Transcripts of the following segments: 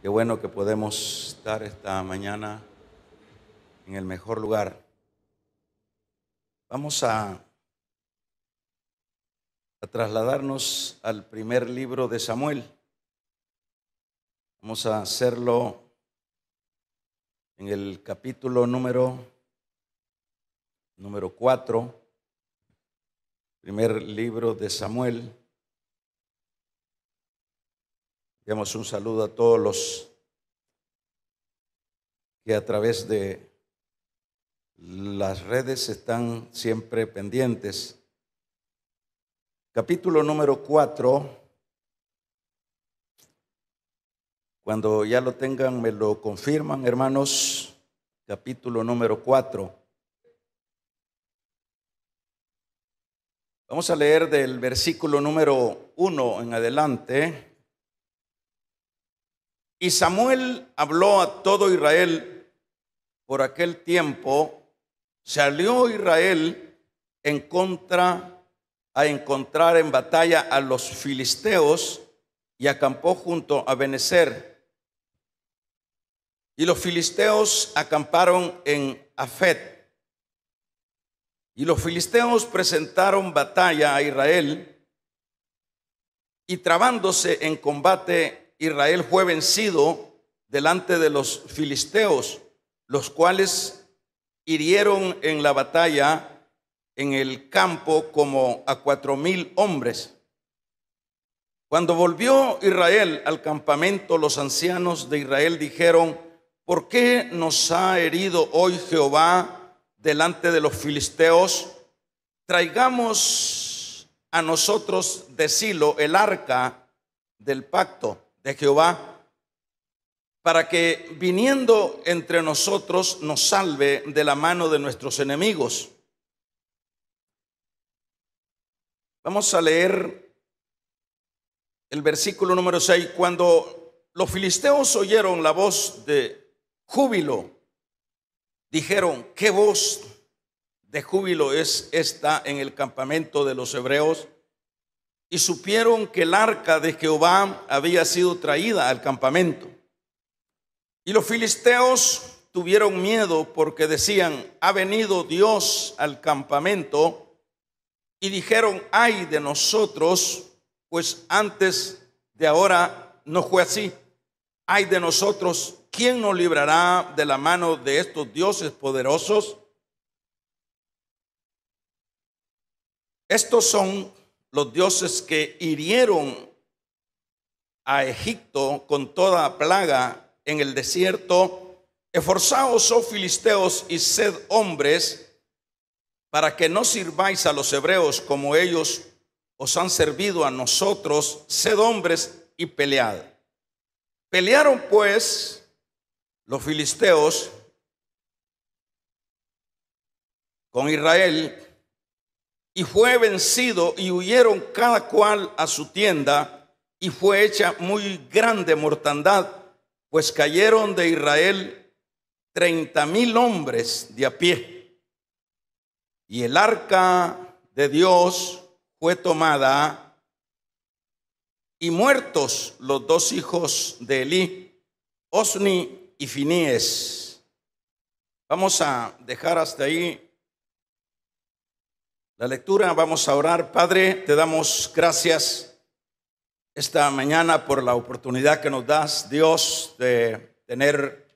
Qué bueno que podemos estar esta mañana en el mejor lugar. Vamos a trasladarnos al primer libro de Samuel. Vamos a hacerlo en el capítulo número 4, primer libro de Samuel. Damos un saludo a todos los que a través de las redes están siempre pendientes. Capítulo número 4. Cuando ya lo tengan, me lo confirman, hermanos. Capítulo número 4. Vamos a leer del versículo número 1 en adelante. Y Samuel habló a todo Israel por aquel tiempo. Salió Israel a encontrar en batalla a los filisteos y acampó junto a Benezer. Y los filisteos acamparon en Afet. Y los filisteos presentaron batalla a Israel, y trabándose en combate, Israel fue vencido delante de los filisteos, los cuales hirieron en la batalla en el campo como a 4,000 hombres. Cuando volvió Israel al campamento, los ancianos de Israel dijeron: ¿por qué nos ha herido hoy Jehová delante de los filisteos? Traigamos a nosotros de Silo el arca del pacto de Jehová, para que viniendo entre nosotros nos salve de la mano de nuestros enemigos. Vamos a leer el versículo número 6. Cuando los filisteos oyeron la voz de júbilo, dijeron: ¿qué voz de júbilo es esta en el campamento de los hebreos? Y supieron que el arca de Jehová había sido traída al campamento. Y los filisteos tuvieron miedo, porque decían: ha venido Dios al campamento. Y dijeron: ay de nosotros, pues antes de ahora no fue así. Ay de nosotros, ¿quién nos librará de la mano de estos dioses poderosos? Estos son los dioses que hirieron a Egipto con toda plaga en el desierto. Esforzaos, oh filisteos, y sed hombres, para que no sirváis a los hebreos como ellos os han servido a nosotros. Sed hombres y pelead. Pelearon pues los filisteos con Israel, y fue vencido, y huyeron cada cual a su tienda, y fue hecha muy grande mortandad, pues cayeron de Israel 30,000 hombres de a pie. Y el arca de Dios fue tomada, y muertos los dos hijos de Elí, Osni y Finíes. Vamos a dejar hasta ahí la lectura. Vamos a orar. Padre, te damos gracias esta mañana por la oportunidad que nos das, Dios, de tener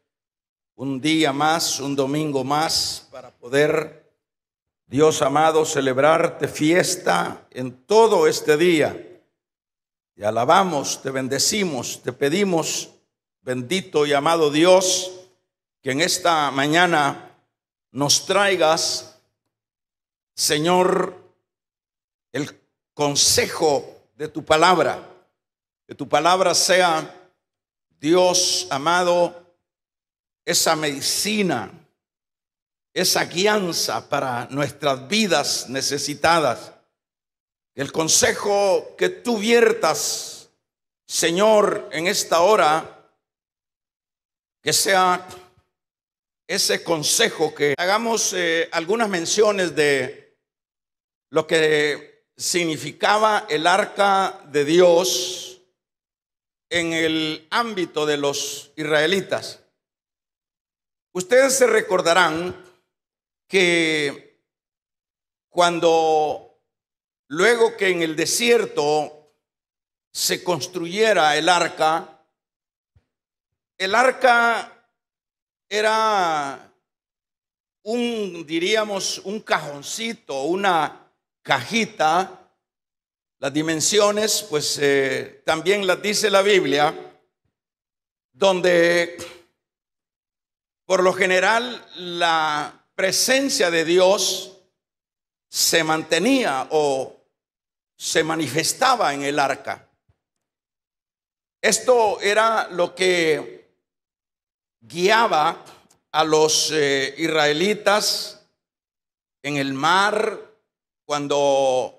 un día más, un domingo más, para poder, Dios amado, celebrarte fiesta en todo este día. Te alabamos, te bendecimos, te pedimos, bendito y amado Dios, que en esta mañana nos traigas, Señor, el consejo de tu palabra. Que tu palabra sea, Dios amado, esa medicina, esa guianza para nuestras vidas necesitadas. El consejo que tú viertas, Señor, en esta hora, que sea ese consejo, que hagamos algunas menciones de lo que significaba el arca de Dios en el ámbito de los israelitas. Ustedes se recordarán que luego que en el desierto se construyera el arca era diríamos, un cajoncito, una cajita. Las dimensiones, pues también las dice la Biblia, donde por lo general la presencia de Dios se mantenía o se manifestaba en el arca. Esto era lo que guiaba a los israelitas en el mar cuando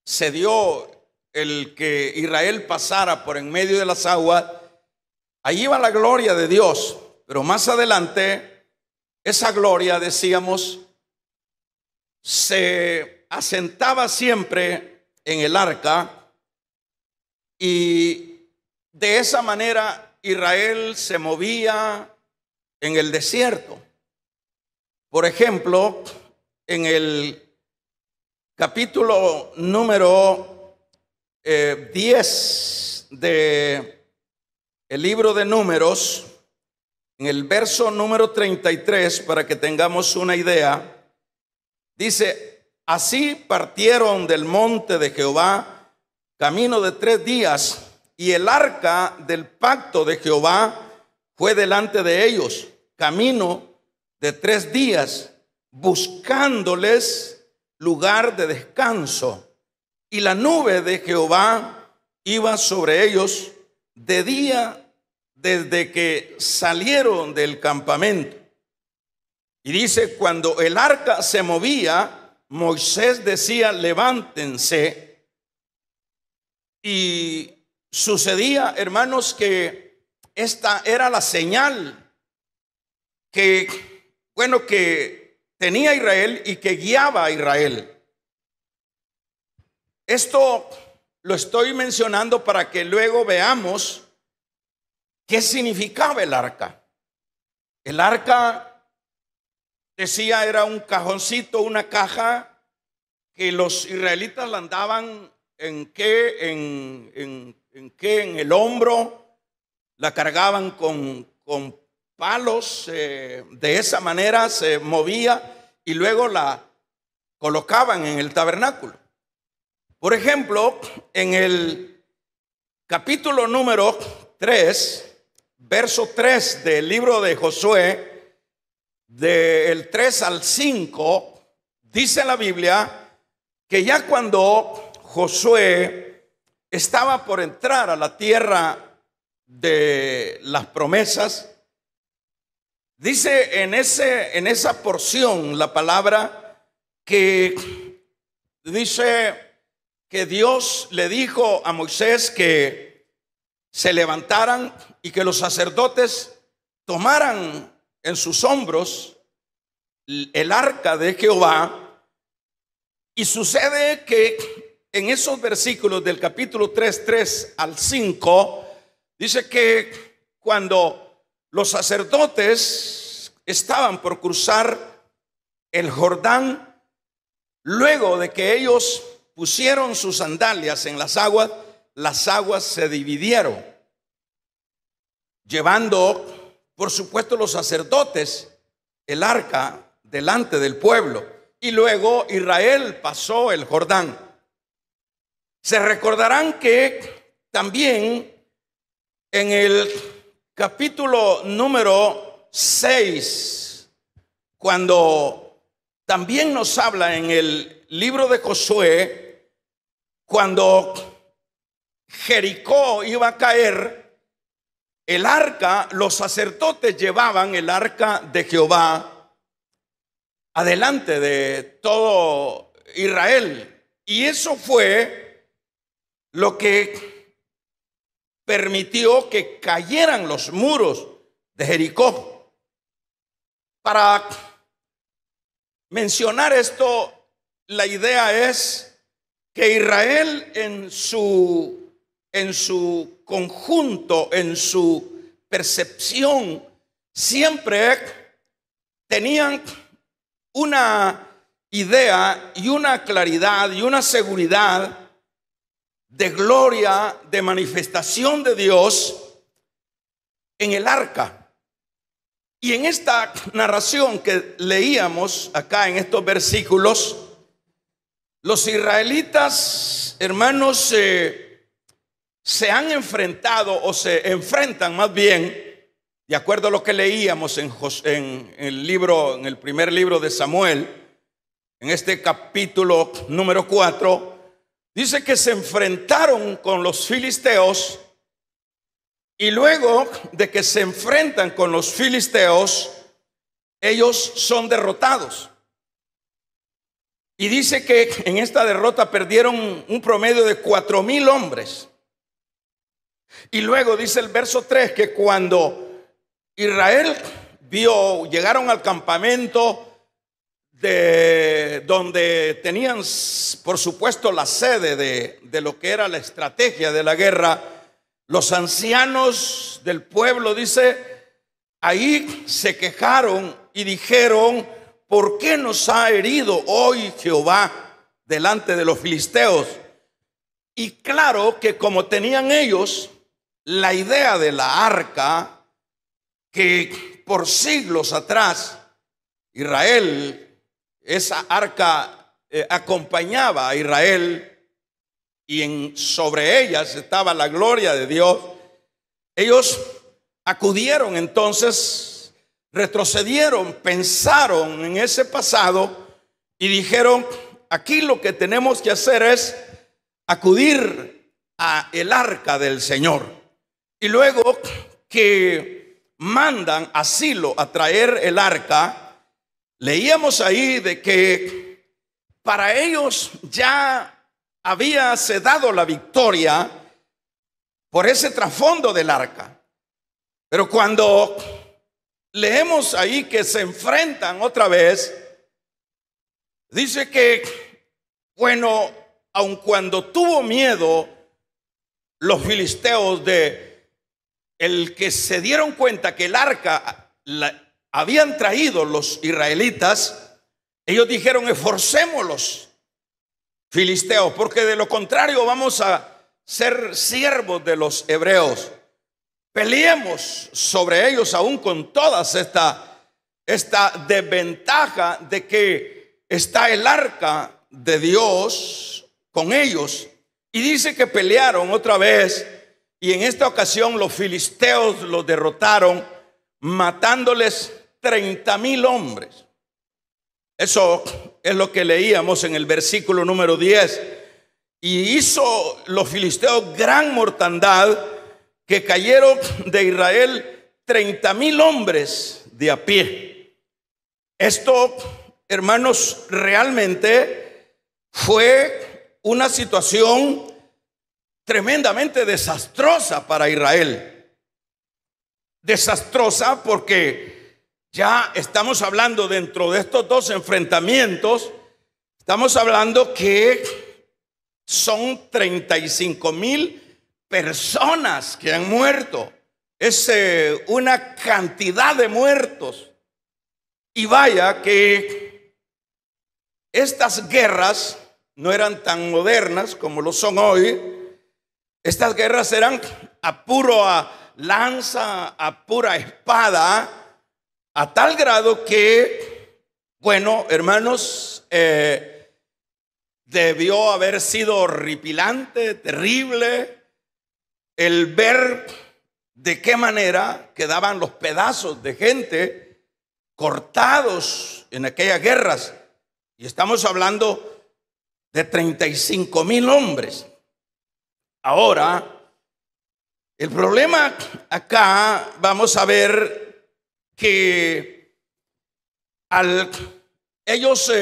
se dio el que Israel pasara por en medio de las aguas. Ahí iba la gloria de Dios, pero más adelante esa gloria, decíamos, se asentaba siempre en el arca, y de esa manera Israel se movía en el desierto. Por ejemplo, en el capítulo número 10 de el libro de Números, en el verso número 33, para que tengamos una idea, dice: así partieron del monte de Jehová camino de 3 días, y el arca del pacto de Jehová fue delante de ellos camino de 3 días, buscándoles lugar de descanso. Y la nube de Jehová iba sobre ellos de día desde que salieron del campamento. Y dice: cuando el arca se movía, Moisés decía: levántense. Y sucedía, hermanos, que esta era la señal que tenía Israel y que guiaba a Israel. Esto lo estoy mencionando para que luego veamos qué significaba el arca. El arca, decía, era un cajoncito, una caja que los israelitas la andaban en el hombro, la cargaban con palos, de esa manera se movía y luego la colocaban en el tabernáculo. Por ejemplo, en el capítulo número 3, verso 3 del libro de Josué, del 3 al 5, dice la Biblia que ya cuando Josué estaba por entrar a la tierra de las promesas, dice en esa porción la palabra que dice que Dios le dijo a Moisés que se levantaran y que los sacerdotes tomaran en sus hombros el arca de Jehová. Y sucede que en esos versículos del capítulo 3 al 5, dice que cuando los sacerdotes estaban por cruzar el Jordán, luego de que ellos pusieron sus sandalias en las aguas se dividieron, llevando, por supuesto, los sacerdotes el arca delante del pueblo, y luego Israel pasó el Jordán. Se recordarán que también en el capítulo número 6, cuando también nos habla en el libro de Josué, cuando Jericó iba a caer, el arca, los sacerdotes llevaban el arca de Jehová adelante de todo Israel. Y eso fue lo que permitió que cayeran los muros de Jericó. Para mencionar esto, la idea es que Israel en su en su conjunto, en su percepción, siempre tenían una idea y una claridad y una seguridad de gloria, de manifestación de Dios en el arca. Y en esta narración que leíamos acá en estos versículos, los israelitas, hermanos, se han enfrentado o se enfrentan más bien, de acuerdo a lo que leíamos en el primer libro de Samuel, en este capítulo número 4, dice que se enfrentaron con los filisteos, y luego de que se enfrentan con los filisteos, ellos son derrotados. Y dice que en esta derrota perdieron un promedio de 4,000 hombres. Y luego dice el verso 3 que cuando Israel llegaron al campamento donde tenían, por supuesto, la sede de lo que era la estrategia de la guerra, los ancianos del pueblo, dice, ahí se quejaron y dijeron: ¿por qué nos ha herido hoy Jehová delante de los filisteos? Y claro que como tenían ellos la idea de la arca, que por siglos atrás Israel, esa arca acompañaba a Israel, y sobre ellas estaba la gloria de Dios, ellos acudieron entonces, retrocedieron, pensaron en ese pasado y dijeron: aquí lo que tenemos que hacer es acudir a el arca del Señor. Y luego que mandan a Silo a traer el arca, leíamos ahí de que para ellos ya habíase dado la victoria por ese trasfondo del arca. Pero cuando leemos ahí que se enfrentan otra vez, dice que, bueno, aun cuando tuvo miedo los filisteos de el que se dieron cuenta que el arca habían traído los israelitas, ellos dijeron: esforcémoslos, filisteos, porque de lo contrario vamos a ser siervos de los hebreos. Peleemos sobre ellos aún con todas esta desventaja de que está el arca de Dios con ellos. Y dice que pelearon otra vez, y en esta ocasión los filisteos los derrotaron, matándoles 30,000 hombres. Eso es lo que leíamos en el versículo número 10. Y hizo los filisteos gran mortandad, que cayeron de Israel 30,000 hombres de a pie. Esto, hermanos, realmente fue una situación tremendamente desastrosa para Israel. Desastrosa porque ya estamos hablando, dentro de estos dos enfrentamientos, estamos hablando que son 35,000 personas que han muerto. Es una cantidad de muertos. Y vaya que estas guerras no eran tan modernas como lo son hoy. Estas guerras eran a pura lanza, a pura espada, a tal grado que, bueno, hermanos, debió haber sido horripilante, terrible, el ver de qué manera quedaban los pedazos de gente cortados en aquellas guerras. Y estamos hablando de 35,000 hombres. Ahora, el problema acá, vamos a ver que al ellos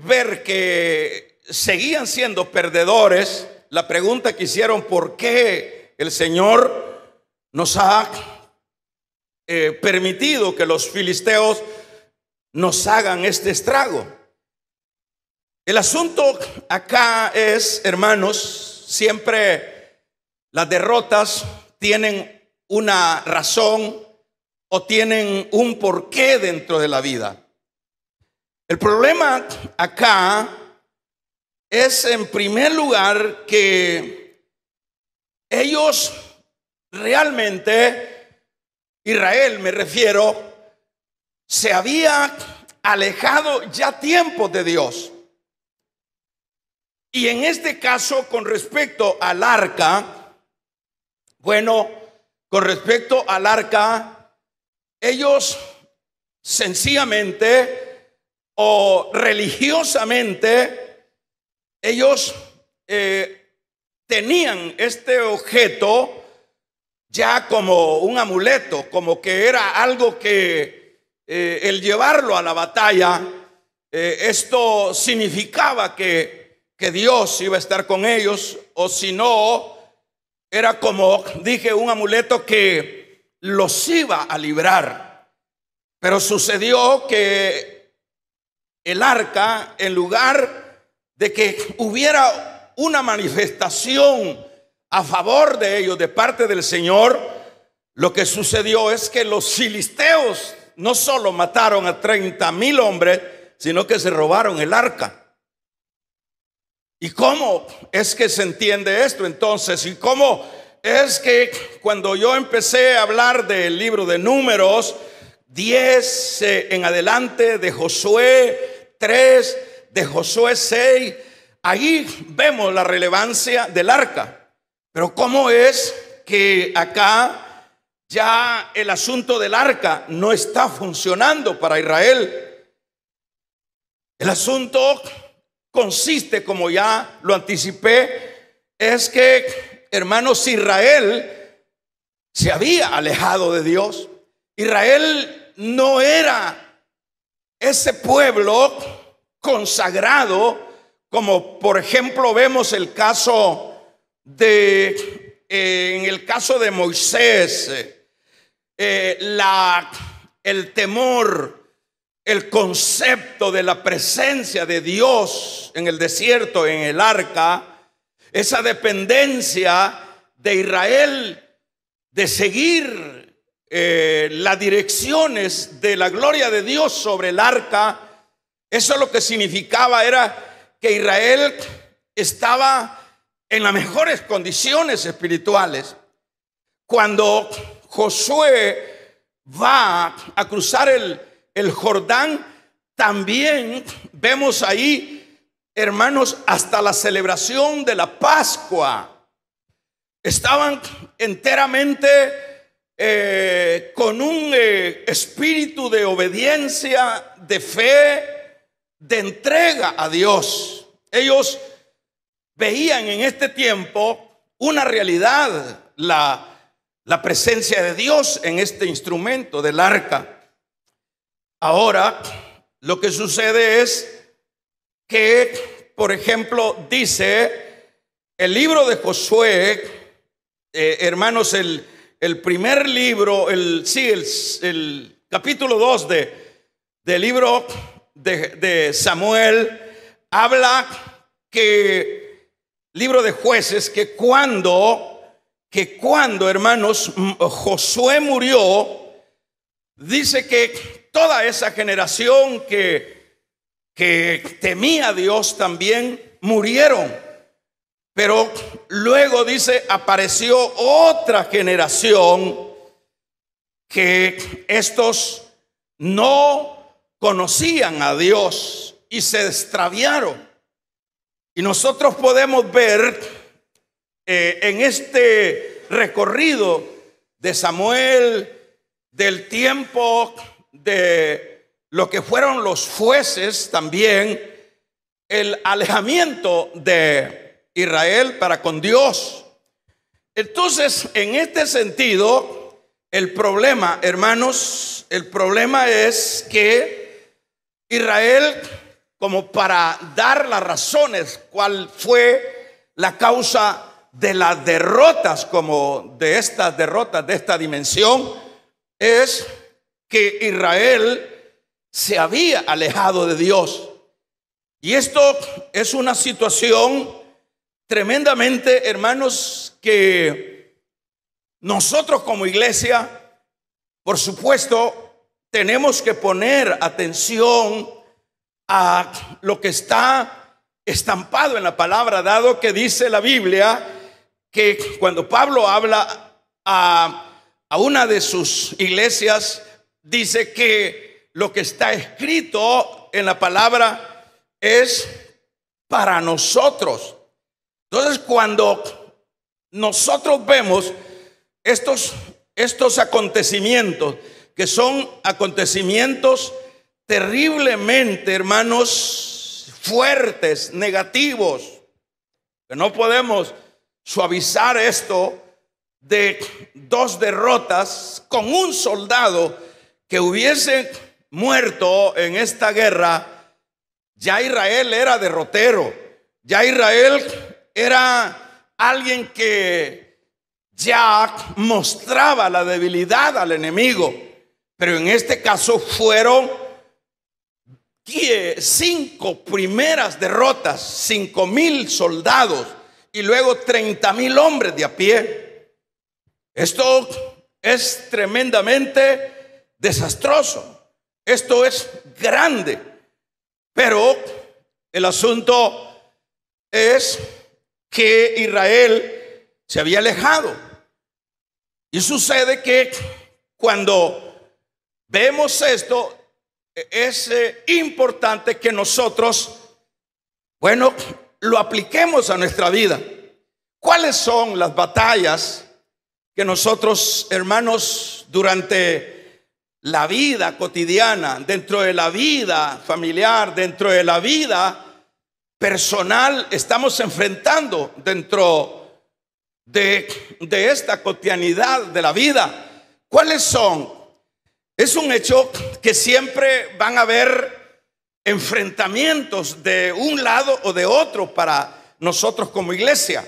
ver que seguían siendo perdedores, la pregunta que hicieron: ¿por qué el Señor nos ha permitido que los filisteos nos hagan este estrago? El asunto acá es, hermanos, siempre las derrotas tienen una razón o tienen un porqué dentro de la vida. El problema acá es, en primer lugar, que ellos realmente, Israel me refiero, se había alejado ya tiempo de Dios. Y en este caso, con respecto al arca, bueno, con respecto al arca, ellos sencillamente o religiosamente, ellos tenían este objeto ya como un amuleto, como que era algo que el llevarlo a la batalla, esto significaba que Dios iba a estar con ellos, o si no, era como dije, un amuleto que los iba a librar. Pero sucedió que el arca, en lugar de que hubiera una manifestación a favor de ellos de parte del Señor, lo que sucedió es que los filisteos no solo mataron a 30,000 hombres, sino que se robaron el arca. ¿Y cómo es que se entiende esto entonces? ¿Y cómo es que cuando yo empecé a hablar del libro de Números 10 en adelante, de Josué 3, de Josué 6, ahí vemos la relevancia del arca? Pero ¿cómo es que acá ya el asunto del arca no está funcionando para Israel? El asunto consiste, como ya lo anticipé, es que, hermanos, Israel se había alejado de Dios. Israel no era ese pueblo consagrado, como por ejemplo vemos el caso en el caso de Moisés, el temor, el concepto de la presencia de Dios en el desierto, en el arca, esa dependencia de Israel de seguir las direcciones de la gloria de Dios sobre el arca. Eso lo que significaba era que Israel estaba en las mejores condiciones espirituales. Cuando Josué va a cruzar el Jordán, también vemos ahí, hermanos, hasta la celebración de la Pascua. Estaban enteramente con un espíritu de obediencia, de fe, de entrega a Dios. Ellos veían en este tiempo una realidad, la presencia de Dios en este instrumento del arca. Ahora, lo que sucede es que, por ejemplo, dice el libro de Josué, hermanos, el primer libro, el capítulo 2 del libro de Samuel, habla que, libro de Jueces, que cuando, hermanos, Josué murió, dice que toda esa generación que temía a Dios también murieron. Pero luego dice, apareció otra generación que estos no conocían a Dios y se extraviaron. Y nosotros podemos ver en este recorrido de Samuel, del tiempo de lo que fueron los jueces, también el alejamiento de Israel para con Dios. Entonces, en este sentido, el problema, hermanos, el problema es que Israel, como para dar las razones, cuál fue la causa de las derrotas, como de estas derrotas de esta dimensión, es que Israel se había alejado de Dios. Y esto es una situación tremendamente, hermanos, que nosotros como iglesia, por supuesto, tenemos que poner atención a lo que está estampado en la palabra, dado que dice la Biblia que cuando Pablo habla a una de sus iglesias, dice que lo que está escrito en la palabra es para nosotros. Entonces, cuando nosotros vemos estos acontecimientos, que son acontecimientos terriblemente, hermanos, fuertes, negativos, que no podemos suavizar esto, de 2 derrotas con un soldado que hubiese muerto en esta guerra. Ya Israel era derrotero, ya Israel era alguien que ya mostraba la debilidad al enemigo, pero en este caso fueron 5 primeras derrotas, 5,000 soldados y luego 30,000 hombres de a pie. Esto es tremendamente desastroso, esto es grande, pero el asunto es que Israel se había alejado. Y sucede que cuando vemos esto, es importante que nosotros, lo apliquemos a nuestra vida. ¿Cuáles son las batallas que nosotros, hermanos, durante la vida cotidiana, dentro de la vida familiar, dentro de la vida personal, estamos enfrentando dentro de esta cotidianidad de la vida? ¿Cuáles son? Es un hecho que siempre van a haber enfrentamientos de un lado o de otro para nosotros como iglesia.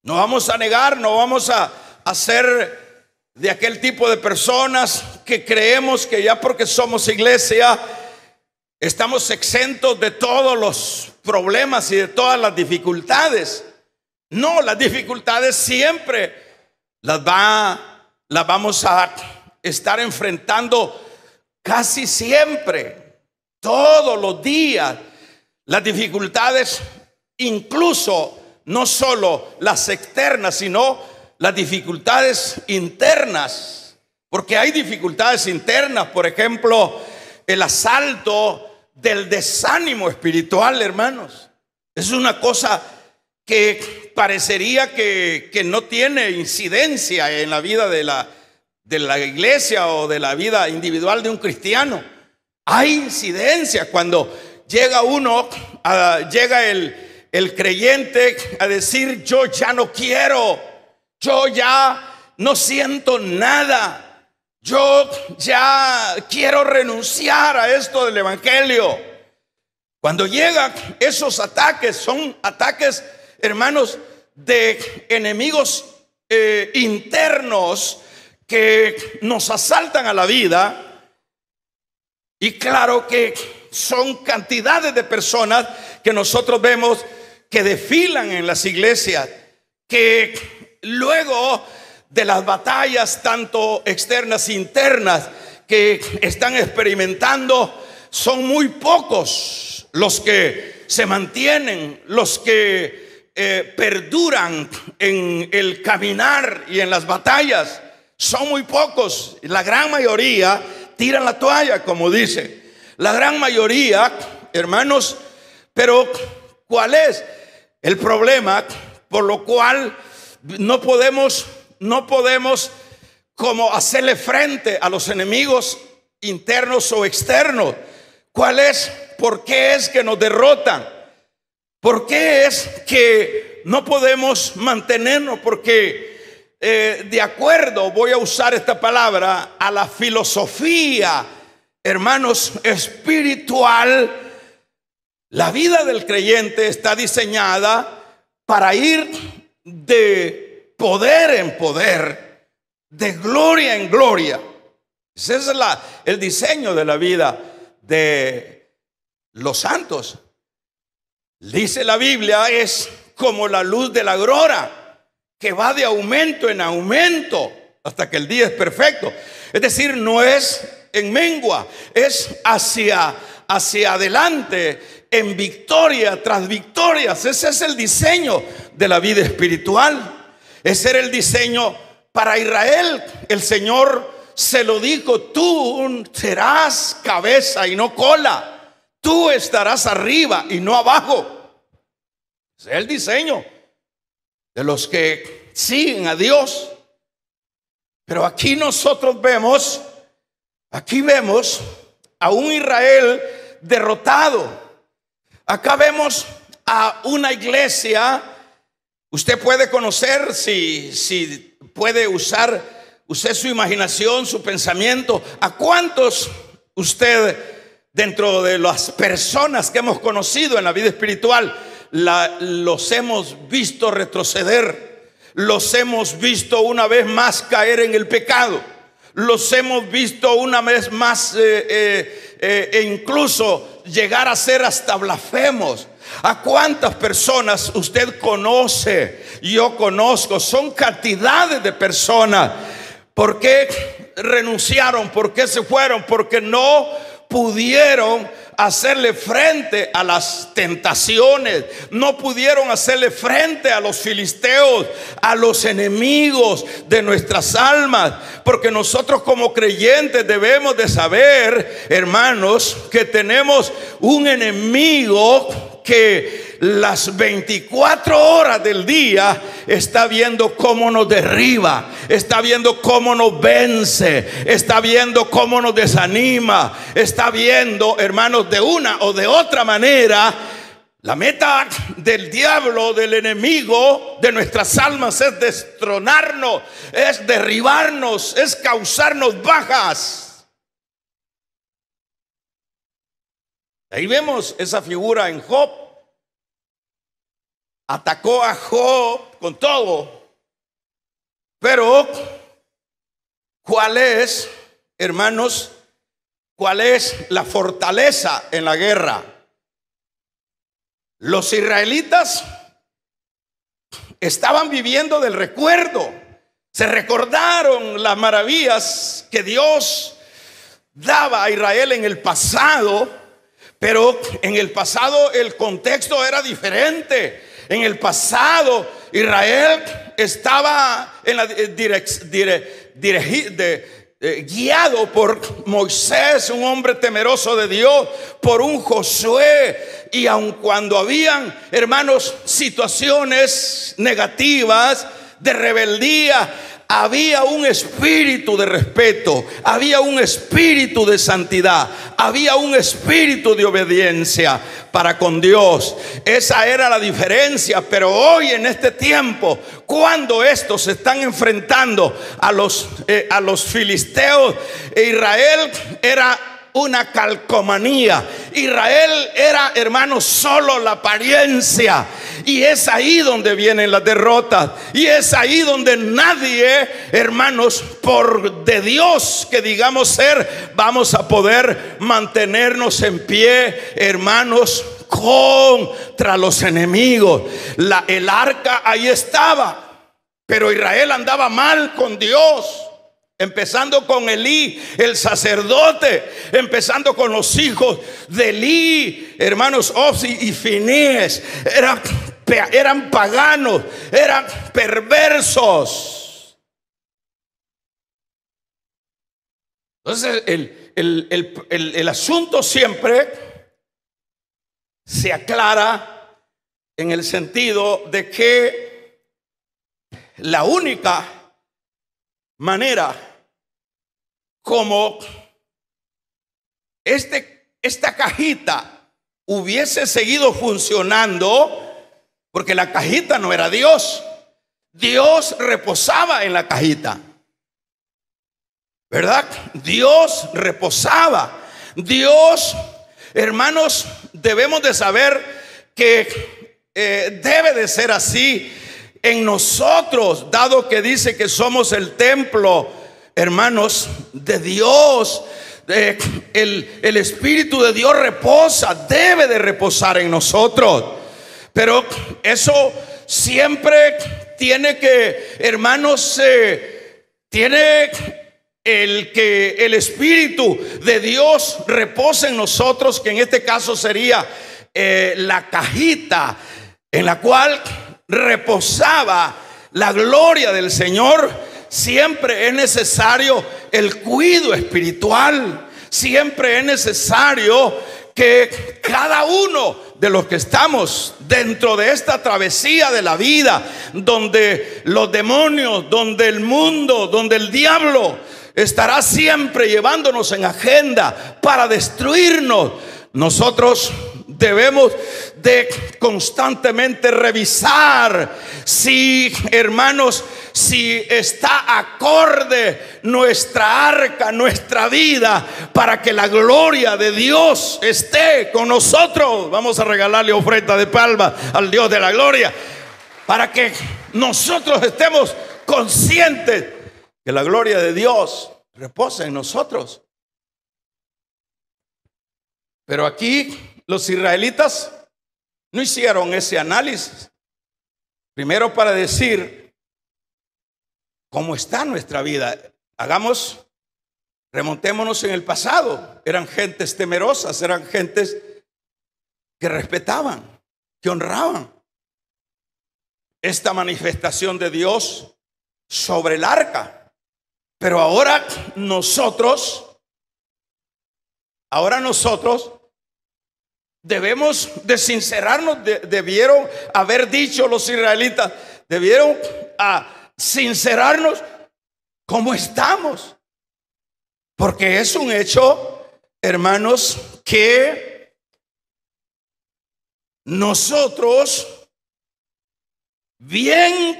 No vamos a negar, no vamos a ser de aquel tipo de personas que creemos que ya porque somos iglesia estamos exentos de todos los problemas y de todas las dificultades. No, las dificultades siempre las vamos a estar enfrentando casi siempre, todos los días. Las dificultades, incluso no solo las externas, sino las dificultades internas, porque hay dificultades internas. Por ejemplo, el asalto del desánimo espiritual, hermanos, es una cosa que parecería que no tiene incidencia en la vida de la iglesia o de la vida individual de un cristiano. Hay incidencia cuando llega el creyente a decir: yo ya no quiero, yo ya no siento nada, yo ya quiero renunciar a esto del evangelio. Cuando llegan esos ataques, son ataques, hermanos, de enemigos internos que nos asaltan a la vida. Y claro que son cantidades de personas que nosotros vemos que desfilan en las iglesias, que luego de las batallas tanto externas e internas que están experimentando, son muy pocos los que se mantienen, los que perduran en el caminar y en las batallas. Son muy pocos. La gran mayoría tiran la toalla, como dice. La gran mayoría, hermanos. Pero ¿cuál es el problema por lo cual no podemos como hacerle frente a los enemigos internos o externos? ¿Cuál es? ¿Por qué es que nos derrotan? ¿Por qué es que no podemos mantenernos? Porque de acuerdo, voy a usar esta palabra, a la filosofía, hermanos, espiritual, la vida del creyente está diseñada para ir de poder en poder, de gloria en gloria. Ese es el diseño de la vida de los santos. Dice la Biblia es como la luz de la aurora, que va de aumento en aumento hasta que el día es perfecto. Es decir, no es en mengua, es hacia adelante, en victoria tras victorias. Ese es el diseño de la vida espiritual. Ese era el diseño para Israel. El Señor se lo dijo: tú serás cabeza y no cola, tú estarás arriba y no abajo. Ese es el diseño de los que siguen a Dios. Pero aquí nosotros vemos a un Israel derrotado. Acá vemos a una iglesia. Usted puede conocer, si puede usar usted su imaginación, su pensamiento, a cuántos usted, dentro de las personas que hemos conocido en la vida espiritual, los hemos visto retroceder, los hemos visto una vez más caer en el pecado, los hemos visto una vez más e incluso llegar a ser hasta blasfemos. ¿A cuántas personas usted conoce? Yo conozco, son cantidades de personas. ¿Por qué renunciaron? ¿Por qué se fueron? Porque no pudieron hacerle frente a las tentaciones, no pudieron hacerle frente a los filisteos, a los enemigos de nuestras almas. Porque nosotros como creyentes debemos de saber, hermanos, que tenemos un enemigo que las 24 horas del día está viendo cómo nos derriba, está viendo cómo nos vence, está viendo cómo nos desanima, está viendo, hermanos, de una o de otra manera. La meta del diablo, del enemigo de nuestras almas, es destronarnos, es derribarnos, es causarnos bajas. Ahí vemos esa figura en Job. Atacó a Job con todo. Pero ¿cuál es, hermanos, cuál es la fortaleza en la guerra? Los israelitas estaban viviendo del recuerdo. Se recordaron las maravillas que Dios daba a Israel en el pasado. Pero en el pasado el contexto era diferente. En el pasado Israel estaba en la guiado por Moisés, un hombre temeroso de Dios, por un Josué. Y aun cuando habían, hermanos, situaciones negativas de rebeldía, había un espíritu de respeto, había un espíritu de santidad, había un espíritu de obediencia para con Dios. Esa era la diferencia. Pero hoy, en este tiempo, cuando estos se están enfrentando a los filisteos, Israel era una calcomanía. Israel era, hermanos, solo la apariencia. Y es ahí donde vienen las derrotas. Y es ahí donde nadie, hermanos, por de Dios que digamos ser, vamos a poder mantenernos en pie, hermanos, contra los enemigos. El arca ahí estaba, pero Israel andaba mal con Dios. Empezando con Elí, el sacerdote, empezando con los hijos de Elí, hermanos, Ofni y Finés, eran paganos, eran perversos. Entonces el asunto siempre se aclara en el sentido de que la única manera como esta cajita hubiese seguido funcionando, porque la cajita no era Dios. Dios reposaba en la cajita, ¿verdad? Dios reposaba. Dios, hermanos, debemos de saber que debe de ser así en nosotros, dado que dice que somos el templo, hermanos, de Dios. El Espíritu de Dios reposa, debe de reposar en nosotros. Pero eso siempre tiene que, hermanos, tiene que el Espíritu de Dios repose en nosotros, que en este caso sería la cajita en la cual reposaba la gloria del Señor. Siempre es necesario el cuidado espiritual. Siempre es necesario que cada uno de los que estamos dentro de esta travesía de la vida, donde los demonios, donde el mundo, donde el diablo estará siempre llevándonos en agenda para destruirnos, nosotros debemos de constantemente revisar si, hermanos, si está acorde nuestra arca, nuestra vida, para que la gloria de Dios esté con nosotros. Vamos a regalarle ofrenda de palma al Dios de la gloria, para que nosotros estemos conscientes que la gloria de Dios reposa en nosotros. Pero aquí los israelitas no hicieron ese análisis. Primero, para decir cómo está nuestra vida. Remontémonos en el pasado. Eran gentes temerosas, eran gentes que respetaban, que honraban esta manifestación de Dios sobre el arca. Pero ahora nosotros debemos de sincerarnos. Debieron haber dicho los israelitas, debieron sincerarnos cómo estamos, porque es un hecho, hermanos, que nosotros bien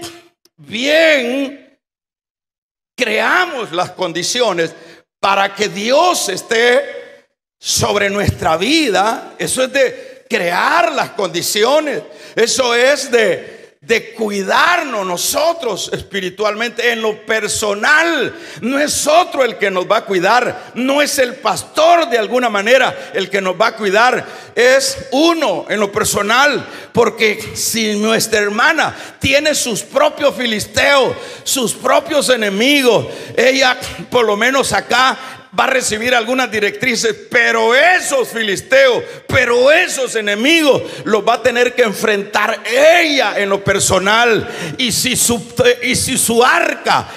creamos las condiciones para que Dios esté sobre nuestra vida. Eso es de crear las condiciones. Eso es de cuidarnos nosotros espiritualmente. En lo personal, no es otro el que nos va a cuidar, no es el pastor de alguna manera el que nos va a cuidar, es uno en lo personal. Porque si nuestra hermana tiene sus propios filisteos, sus propios enemigos, ella por lo menos acá va a recibir algunas directrices, pero esos filisteos, pero esos enemigos los va a tener que enfrentar ella en lo personal. Y si su arca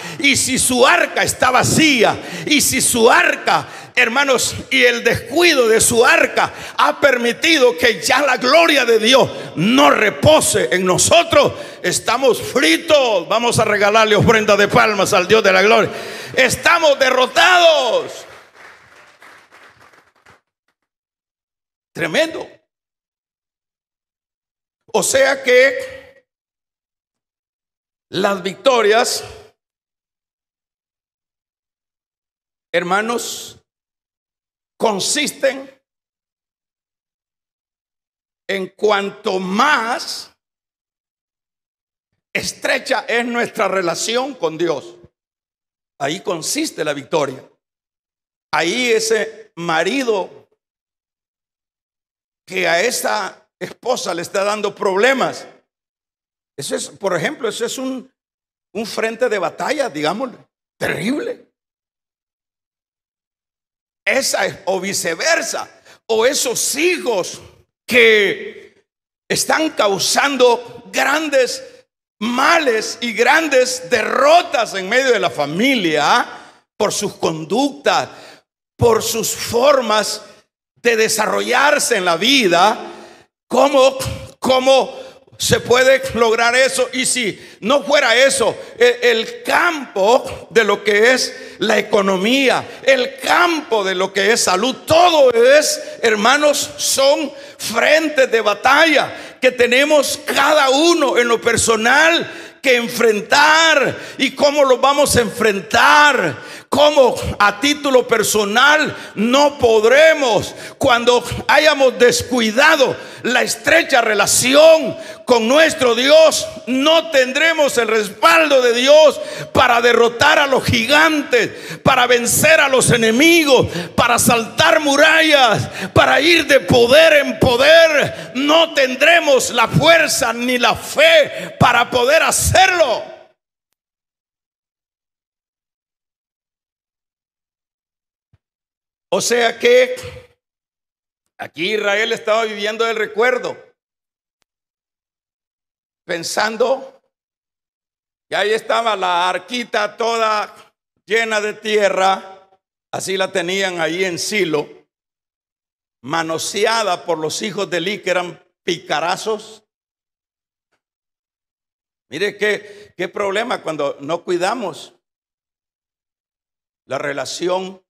está vacía, y si su arca, hermanos, y el descuido de su arca ha permitido que ya la gloria de Dios no repose en nosotros, estamos fritos. Vamos a regalarle ofrenda de palmas al Dios de la gloria. Estamos derrotados. Tremendo. O sea que las victorias, hermanos, consisten en cuanto más estrecha es nuestra relación con Dios. Ahí consiste la victoria. Ahí ese marido que a esa esposa le está dando problemas, eso es, por ejemplo, eso es un frente de batalla, digámosle, terrible. O viceversa, o esos hijos que están causando grandes males y grandes derrotas en medio de la familia por sus conductas, por sus formas de desarrollarse en la vida. ¿Cómo se puede lograr eso? Y si no fuera eso, el campo de lo que es la economía, el campo de lo que es salud, todo es, hermanos, son frentes de batalla que tenemos cada uno en lo personal, que enfrentar. ¿Y cómo lo vamos a enfrentar? ¿Cómo? A título personal no podremos. Cuando hayamos descuidado la estrecha relación con nuestro Dios, no tendremos el respaldo de Dios para derrotar a los gigantes, para vencer a los enemigos, para saltar murallas, para ir de poder en poder. No tendremos la fuerza ni la fe para poder hacerlo. O sea que aquí Israel estaba viviendo el recuerdo, pensando que ahí estaba la arquita toda llena de tierra, así la tenían ahí en Silo, manoseada por los hijos de Eli, que eran picarazos. Mire qué problema cuando no cuidamos la relación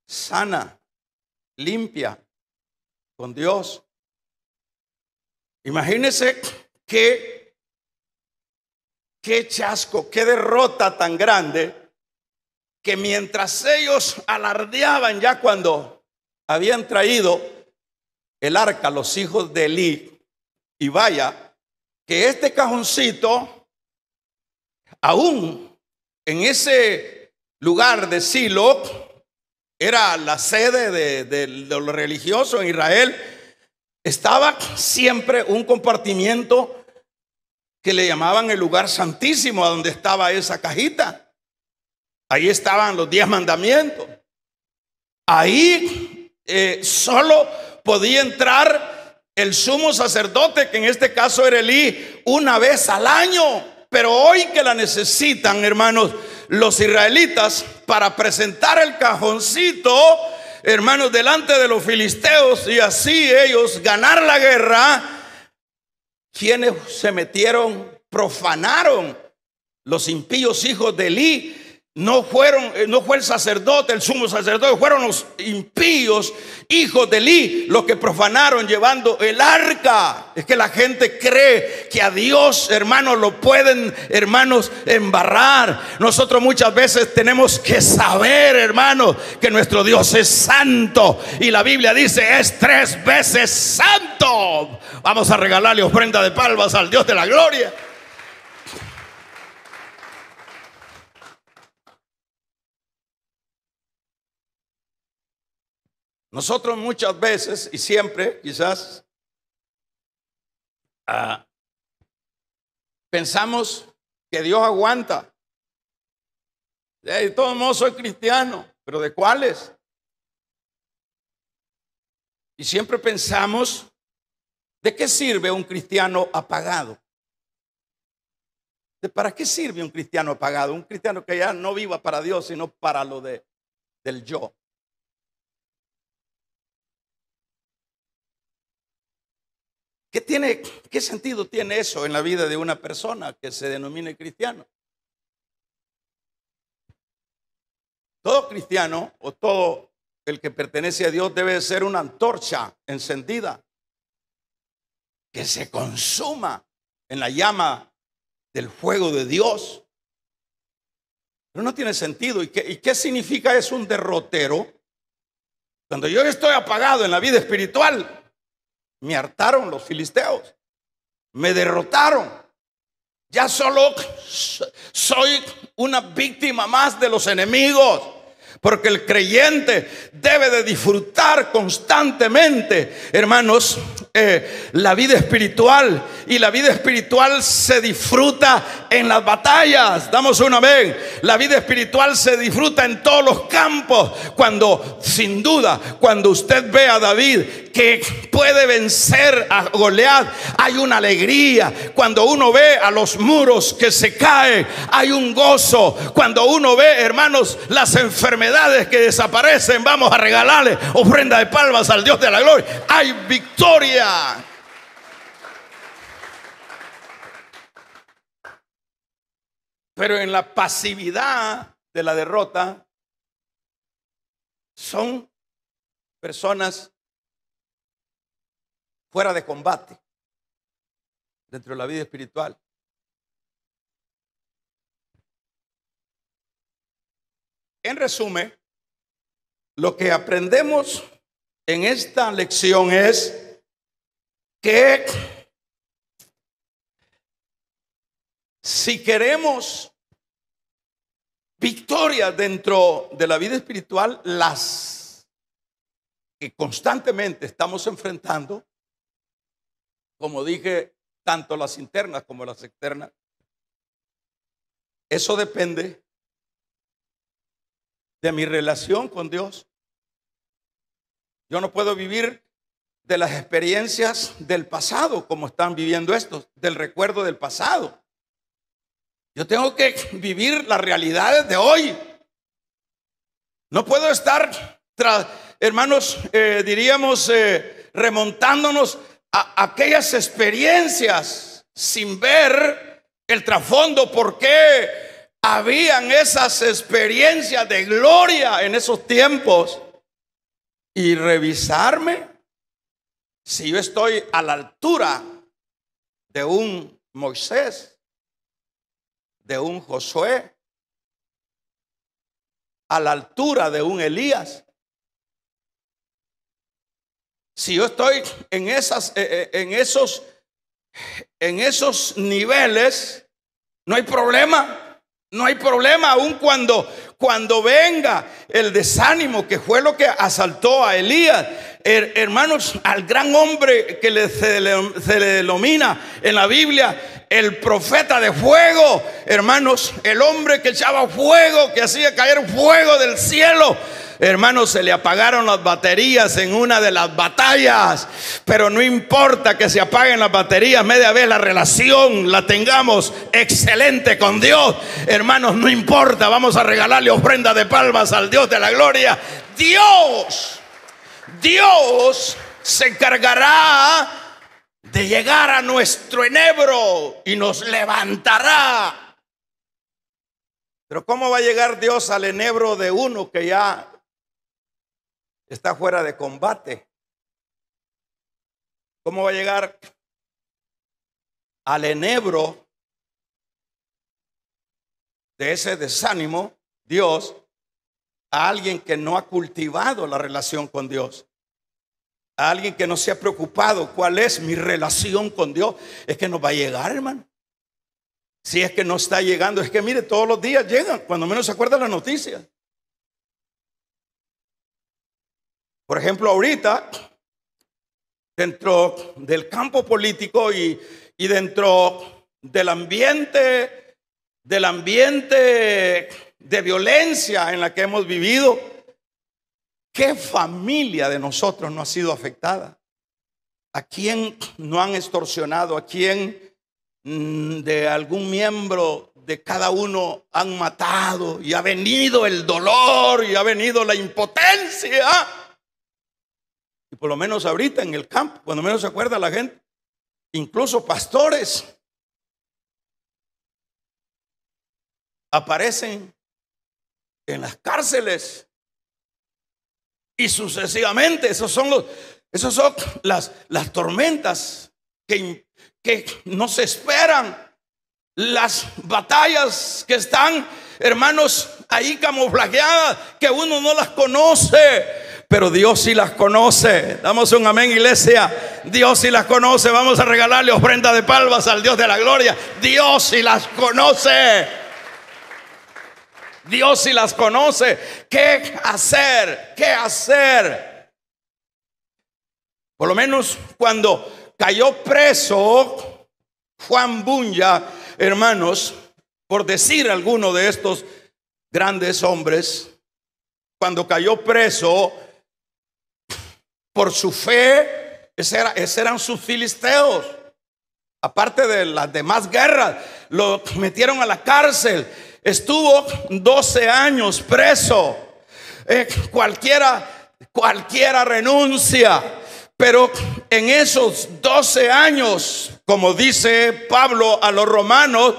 sana, limpia con Dios. Imagínense qué chasco, qué derrota tan grande, que mientras ellos alardeaban, ya cuando habían traído el arca los hijos de Eli, y vaya que este cajoncito, aún en ese lugar de Silo, era la sede de lo religioso en Israel, estaba siempre un compartimiento que le llamaban el lugar santísimo, a donde estaba esa cajita. Ahí estaban los 10 mandamientos. Ahí solo podía entrar el sumo sacerdote, que en este caso era Elí, una vez al año. Pero hoy que la necesitan, hermanos, los israelitas, para presentar el cajoncito, hermanos, delante de los filisteos, y así ellos ganar la guerra, quienes se metieron, profanaron, los impíos hijos de Elí. No fue el sacerdote, el sumo sacerdote, fueron los impíos hijos de Elí los que profanaron llevando el arca. Es que la gente cree que a Dios, hermanos, lo pueden, hermanos, embarrar. Nosotros muchas veces tenemos que saber, hermanos, que nuestro Dios es santo, y la Biblia dice es 3 veces santo. Vamos a regalarle ofrenda de palmas al Dios de la gloria. Nosotros muchas veces y siempre quizás pensamos que Dios aguanta. De todos modos soy cristiano, pero ¿de cuáles? Y siempre pensamos, ¿de qué sirve un cristiano apagado? ¿Para qué sirve un cristiano apagado? Un cristiano que ya no viva para Dios, sino para lo del yo. ¿Qué sentido tiene eso en la vida de una persona que se denomine cristiano? Todo cristiano o todo el que pertenece a Dios debe ser una antorcha encendida que se consuma en la llama del fuego de Dios. Pero no tiene sentido. ¿Y qué significa eso, un derrotero? Cuando yo estoy apagado en la vida espiritual, me hartaron los filisteos, me derrotaron. Ya solo soy una víctima más de los enemigos, porque el creyente debe de disfrutar constantemente, hermanos, la vida espiritual. Y la vida espiritual se disfruta en las batallas. Damos una vez. La vida espiritual se disfruta en todos los campos. Cuando, sin duda, cuando usted ve a David que puede vencer a Goliat, hay una alegría. Cuando uno ve a los muros que se caen, hay un gozo. Cuando uno ve, hermanos, las enfermedades que desaparecen, vamos a regalarle ofrenda de palmas al Dios de la gloria. Hay victoria. Pero en la pasividad de la derrota son personas fuera de combate dentro de la vida espiritual. En resumen, lo que aprendemos en esta lección es que si queremos victoria dentro de la vida espiritual, las que constantemente estamos enfrentando, como dije, tanto las internas como las externas, eso depende de mi relación con Dios. Yo no puedo vivir de las experiencias del pasado como están viviendo estos, del recuerdo del pasado. Yo tengo que vivir las realidades de hoy. No puedo estar, hermanos, remontándonos a aquellas experiencias sin ver el trasfondo, por qué habían esas experiencias de gloria en esos tiempos, y revisarme si yo estoy a la altura de un Moisés, de un Josué, a la altura de un Elías. Si yo estoy en esos niveles, no hay problema. No hay problema, aun cuando venga el desánimo, que fue lo que asaltó a Elías. Hermanos, al gran hombre que se le denomina en la Biblia el profeta de fuego, hermanos, el hombre que echaba fuego, que hacía caer fuego del cielo. Hermanos, se le apagaron las baterías en una de las batallas, pero no importa que se apaguen las baterías, media vez la relación la tengamos excelente con Dios, hermanos, no importa, vamos a regalarle ofrenda de palmas al Dios de la gloria. Dios se encargará de llegar a nuestro enebro y nos levantará. Pero ¿cómo va a llegar Dios al enebro de uno que ya está fuera de combate? ¿Cómo va a llegar al enebro de ese desánimo Dios a alguien que no ha cultivado la relación con Dios? A alguien que no se ha preocupado cuál es mi relación con Dios. Es que nos va a llegar, hermano. Si es que no está llegando, es que mire, todos los días llegan, cuando menos se acuerdan las noticias. Por ejemplo, ahorita, dentro del campo político y dentro del ambiente de violencia en la que hemos vivido, ¿qué familia de nosotros no ha sido afectada? ¿A quién no han extorsionado? ¿A quién de algún miembro de cada uno han matado? Y ha venido el dolor y ha venido la impotencia. Y por lo menos ahorita en el campo, cuando menos se acuerda la gente, incluso pastores aparecen en las cárceles y sucesivamente. Esas son las tormentas que no se esperan, las batallas que están, hermanos, ahí camuflajeadas, que uno no las conoce, pero Dios sí las conoce. Damos un amén, iglesia. Dios sí las conoce. Vamos a regalarle ofrenda de palmas al Dios de la gloria. Dios sí las conoce. Dios sí las conoce. ¿Qué hacer? ¿Qué hacer? Por lo menos cuando cayó preso Juan Bunyan, hermanos, por decir alguno de estos grandes hombres, cuando cayó preso por su fe, esos eran sus filisteos. Aparte de las demás guerras, lo metieron a la cárcel. Estuvo 12 años preso. Cualquiera renuncia, pero en esos 12 años, como dice Pablo a los romanos,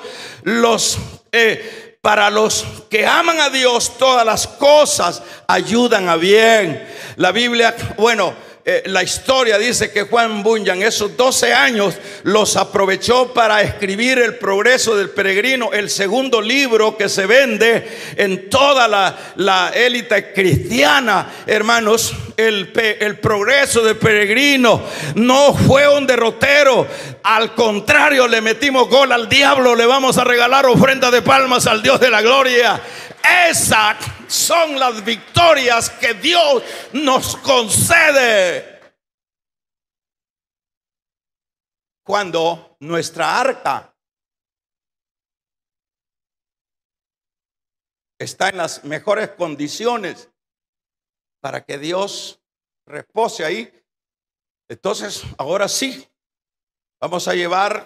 para los que aman a Dios, todas las cosas ayudan a bien. La Biblia, bueno, la historia dice que Juan Bunyan esos 12 años los aprovechó para escribir El progreso del peregrino, el segundo libro que se vende en toda la élite cristiana, hermanos. El progreso del peregrino no fue un derrotero, al contrario, le metimos gol al diablo. Le vamos a regalar ofrenda de palmas al Dios de la gloria. Esas son las victorias que Dios nos concede cuando nuestra arca está en las mejores condiciones para que Dios repose ahí. Entonces, ahora sí, vamos a llevar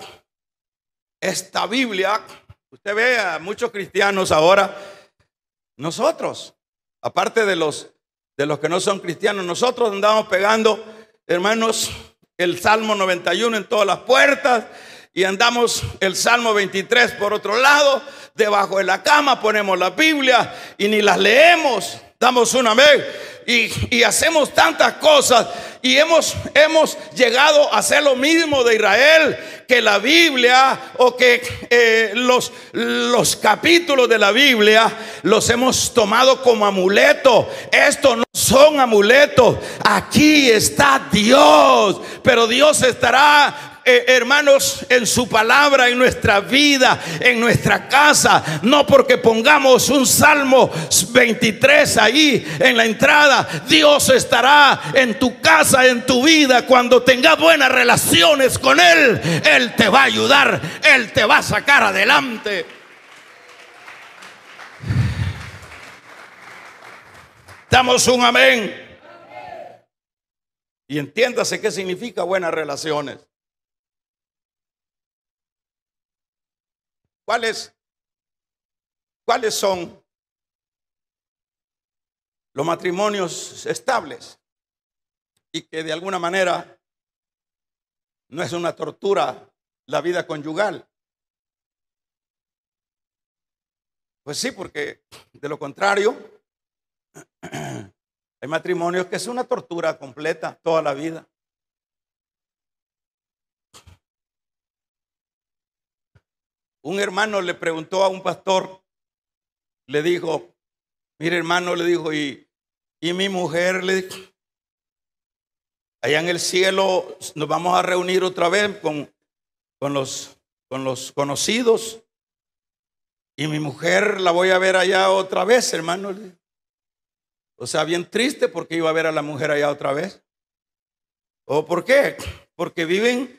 esta Biblia. Usted ve a muchos cristianos ahora. Nosotros, aparte de los que no son cristianos, nosotros andamos pegando, hermanos, el Salmo 91 en todas las puertas, y andamos el Salmo 23 por otro lado. Debajo de la cama ponemos la Biblia y ni las leemos. Damos un amén. Y hacemos tantas cosas, y hemos llegado a hacer lo mismo de Israel, que la Biblia, o que los capítulos de la Biblia los hemos tomado como amuleto. Estos no son amuletos. Aquí está Dios, pero Dios estará, hermanos, en su palabra, en nuestra vida, en nuestra casa. No porque pongamos un Salmo 23 ahí en la entrada. Dios estará en tu casa, en tu vida. Cuando tengas buenas relaciones con Él, Él te va a ayudar, Él te va a sacar adelante. Damos un amén. Y entiéndase qué significa buenas relaciones. ¿Cuáles son los matrimonios estables y que de alguna manera no es una tortura la vida conyugal? Pues sí, porque de lo contrario hay matrimonios que es una tortura completa toda la vida. Un hermano le preguntó a un pastor, le dijo: mire, hermano, le dijo, y mi mujer, le dijo, allá en el cielo nos vamos a reunir otra vez con los conocidos, y mi mujer la voy a ver allá otra vez, hermano. O sea, bien triste porque iba a ver a la mujer allá otra vez. ¿O por qué? Porque vive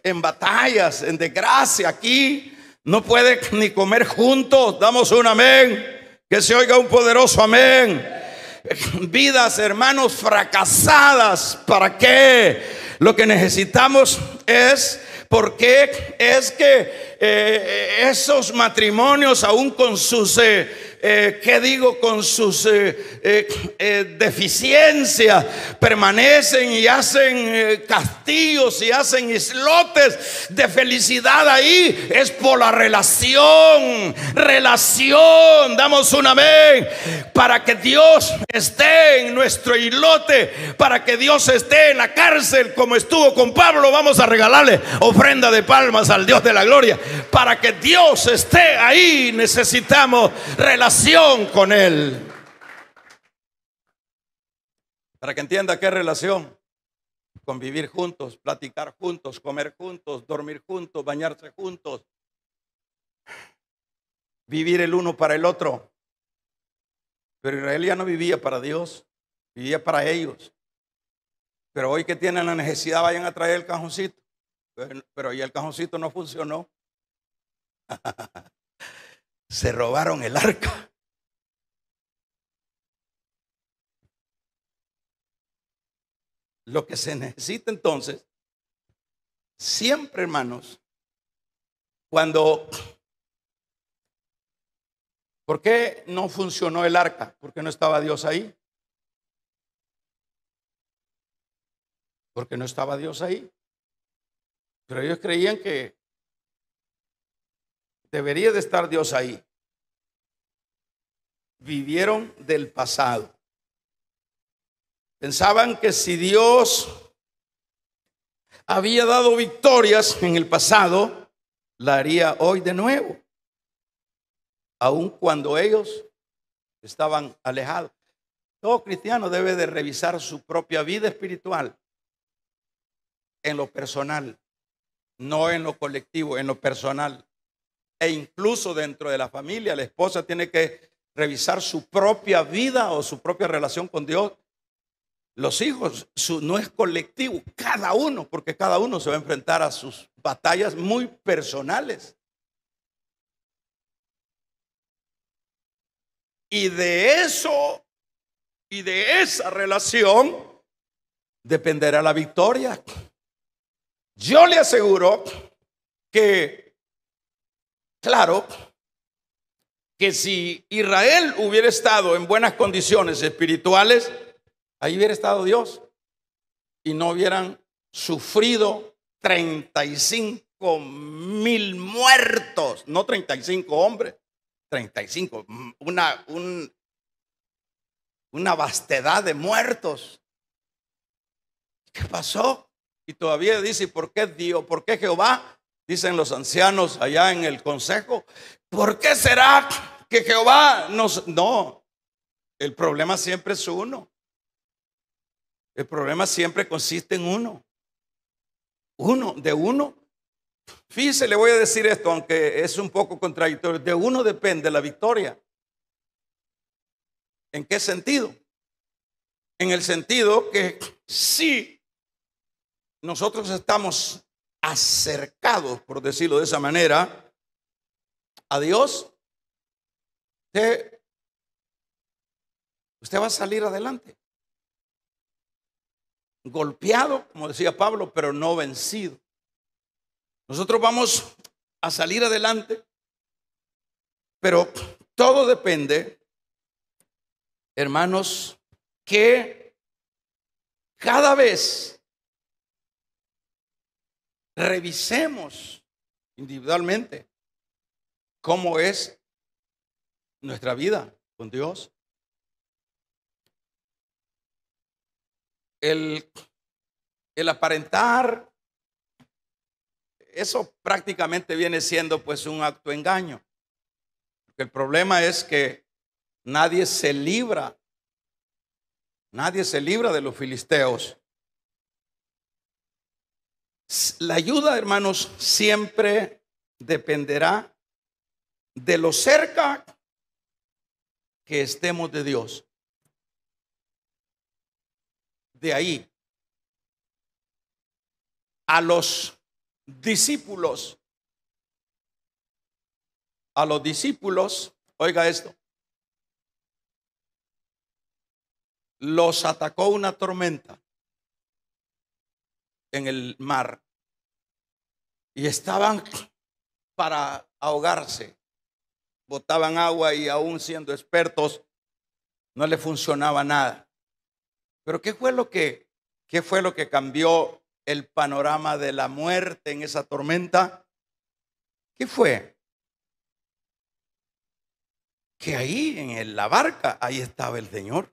en batallas, en desgracia. Aquí no puede ni comer juntos. Damos un amén. Que se oiga un poderoso amén. Vidas, hermanos, fracasadas. ¿Para qué? Lo que necesitamos es, porque es que esos matrimonios, aún con sus con sus deficiencias, permanecen y hacen castillos y hacen islotes de felicidad ahí. Es por la relación. Damos un amén. Para que Dios esté en nuestro islote, para que Dios esté en la cárcel como estuvo con Pablo, vamos a regalarle ofrenda de palmas al Dios de la gloria. Para que Dios esté ahí necesitamos relación con Él. Para que entienda qué relación: convivir juntos, platicar juntos, comer juntos, dormir juntos, bañarse juntos, vivir el uno para el otro. Pero Israel ya no vivía para Dios, vivía para ellos. Pero hoy que tienen la necesidad, vayan a traer el cajoncito. Pero ya el cajoncito no funcionó. Se robaron el arca. Lo que se necesita entonces, siempre, hermanos, ¿por qué no funcionó el arca? Porque no estaba Dios ahí. Porque no estaba Dios ahí. Pero ellos creían que debería de estar Dios ahí. Vivieron del pasado. Pensaban que si Dios había dado victorias en el pasado, la haría hoy de nuevo, aun cuando ellos estaban alejados. Todo cristiano debe de revisar su propia vida espiritual en lo personal, no en lo colectivo, en lo personal. E incluso dentro de la familia, la esposa tiene que revisar su propia vida o su propia relación con Dios. Los hijos, no es colectivo, cada uno, porque cada uno se va a enfrentar a sus batallas muy personales. Y de eso, y de esa relación, dependerá la victoria. Yo le aseguro que, claro, que si Israel hubiera estado en buenas condiciones espirituales, ahí hubiera estado Dios y no hubieran sufrido 35,000 muertos, no 35 hombres, 35, una vastedad de muertos. ¿Qué pasó? Y todavía dice, ¿por qué Dios? ¿Por qué Jehová? Dicen los ancianos allá en el consejo, ¿por qué será que Jehová nos... No, el problema siempre es uno. El problema siempre consiste en uno. De uno. Fíjese, le voy a decir esto, aunque es un poco contradictorio. De uno depende la victoria. ¿En qué sentido? En el sentido que si nosotros estamos acercados, por decirlo de esa manera, a Dios, usted va a salir adelante. Golpeado, como decía Pablo, pero no vencido. Nosotros vamos a salir adelante, pero todo depende, hermanos, que cada vez revisemos individualmente cómo es nuestra vida con Dios. El aparentar, eso prácticamente viene siendo pues un acto de engaño. Porque el problema es que nadie se libra de los filisteos. La ayuda, hermanos, siempre dependerá de lo cerca que estemos de Dios. De ahí a los discípulos, oiga esto, los atacó una tormenta en el mar y estaban para ahogarse, botaban agua y aún siendo expertos no le funcionaba nada. Pero ¿qué fue lo que cambió el panorama de la muerte en esa tormenta? ¿Qué fue? Que ahí en la barca, ahí estaba el Señor.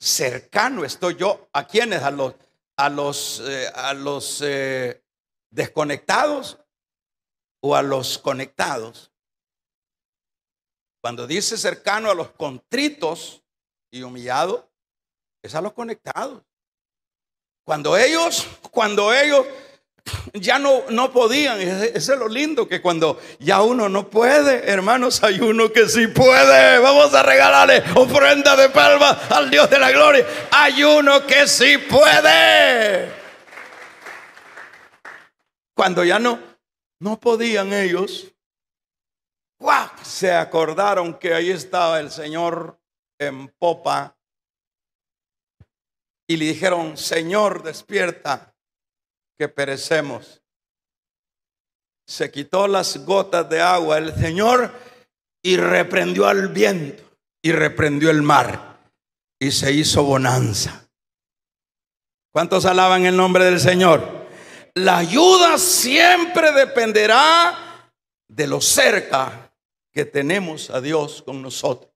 Cercano estoy yo. ¿A quiénes? A los desconectados o a los conectados. Cuando dice cercano a los contritos y humillados, es a los conectados. Cuando ellos ya no podían, eso es lo lindo, que cuando ya uno no puede, hermanos, hay uno que sí puede. Vamos a regalarle ofrenda de palma al Dios de la gloria. Hay uno que sí puede. Cuando ya no podían ellos, ¡guau!, se acordaron que ahí estaba el Señor en popa y le dijeron: Señor, despierta, que perecemos. Se quitó las gotas de agua el Señor y reprendió al viento y reprendió el mar y se hizo bonanza. ¿Cuántos alaban el nombre del Señor? La ayuda siempre dependerá de lo cerca que tenemos a Dios con nosotros.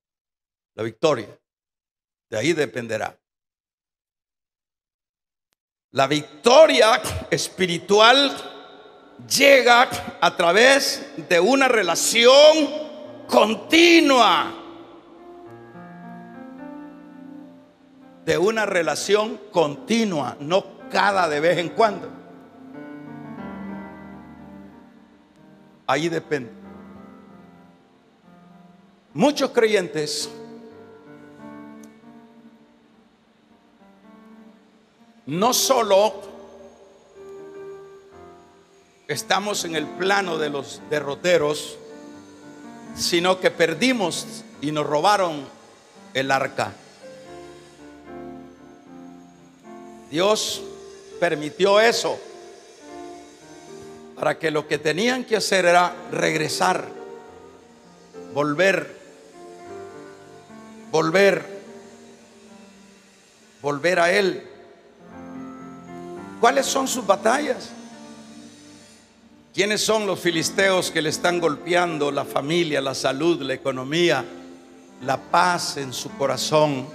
La victoria. De ahí dependerá. La victoria espiritual llega a través de una relación continua. De una relación continua, no cada de vez en cuando. Ahí depende. Muchos creyentes no solo estamos en el plano de los derroteros, sino que perdimos y nos robaron el arca. Dios permitió eso para que lo que tenían que hacer era regresar, volver a Él. ¿Cuáles son sus batallas? ¿Quiénes son los filisteos que le están golpeando la familia, la salud, la economía, la paz en su corazón?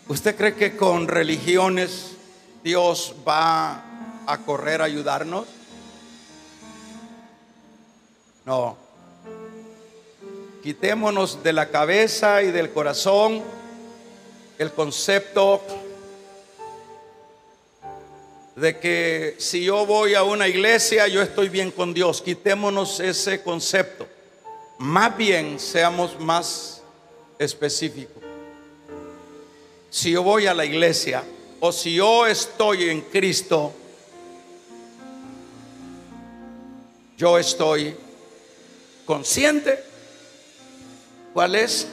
¿Usted cree que con religiones Dios va a correr a ayudarnos? No. Quitémonos de la cabeza y del corazón el concepto de que si yo voy a una iglesia yo estoy bien con Dios. Quitémonos ese concepto. Más bien seamos más específicos. Si yo voy a la iglesia o si yo estoy en Cristo, yo estoy consciente cuál es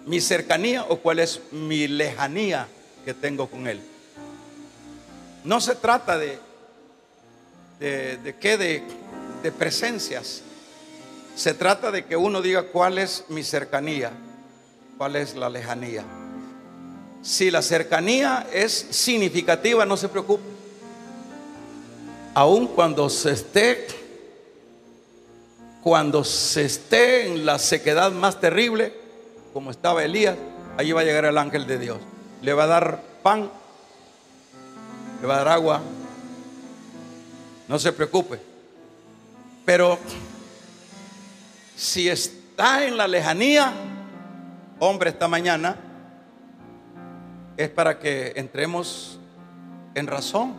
mi cercanía o cuál es mi lejanía que tengo con Él. No se trata de presencias. Se trata de que uno diga cuál es mi cercanía, cuál es la lejanía. Si la cercanía es significativa, no se preocupe. Aun cuando se esté en la sequedad más terrible, como estaba Elías, allí va a llegar el ángel de Dios. Le va a dar pan, le va a dar agua. No se preocupe. Pero si está en la lejanía, hombre, esta mañana es para que entremos en razón.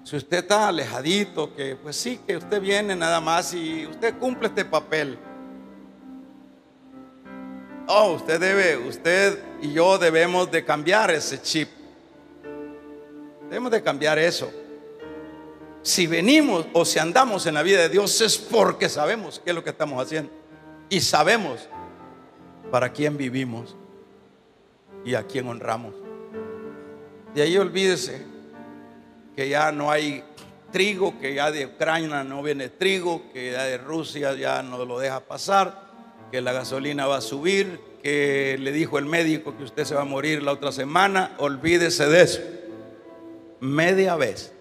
Si usted está alejadito, que pues sí, que usted viene nada más y usted cumple este papel. Usted y yo debemos de cambiar ese chip. Debemos de cambiar eso. Si venimos o si andamos en la vida de Dios es porque sabemos qué es lo que estamos haciendo y sabemos para quién vivimos y a quién honramos. De ahí olvídese que ya no hay trigo, que ya de Ucrania no viene trigo, que ya de Rusia ya no lo deja pasar, que la gasolina va a subir, que le dijo el médico que usted se va a morir la otra semana. Olvídese de eso. Media vez.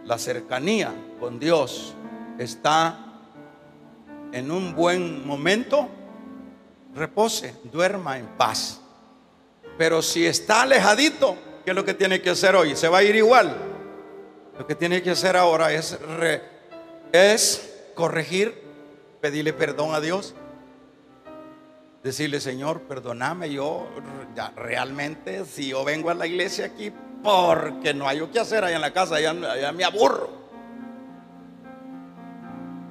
La cercanía con Dios está en un buen momento, repose, duerma en paz. Pero si está alejadito, ¿qué es lo que tiene que hacer hoy? Se va a ir igual. Lo que tiene que hacer ahora es corregir, pedirle perdón a Dios, decirle: Señor, perdóname, yo ya, realmente si yo vengo a la iglesia aquí porque no hay que hacer allá en la casa, allá me aburro.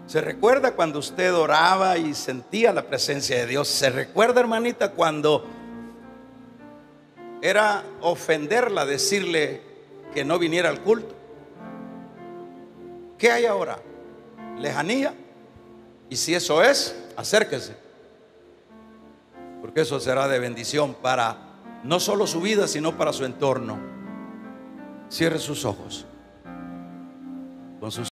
¿Se recuerda cuando usted oraba y sentía la presencia de Dios? ¿Se recuerda, hermanita, cuando era ofenderla, decirle que no viniera al culto? ¿Qué hay ahora? Lejanía. Y si eso es, acérquese, porque eso será de bendición para no solo su vida, sino para su entorno. Cierre sus ojos. Con sus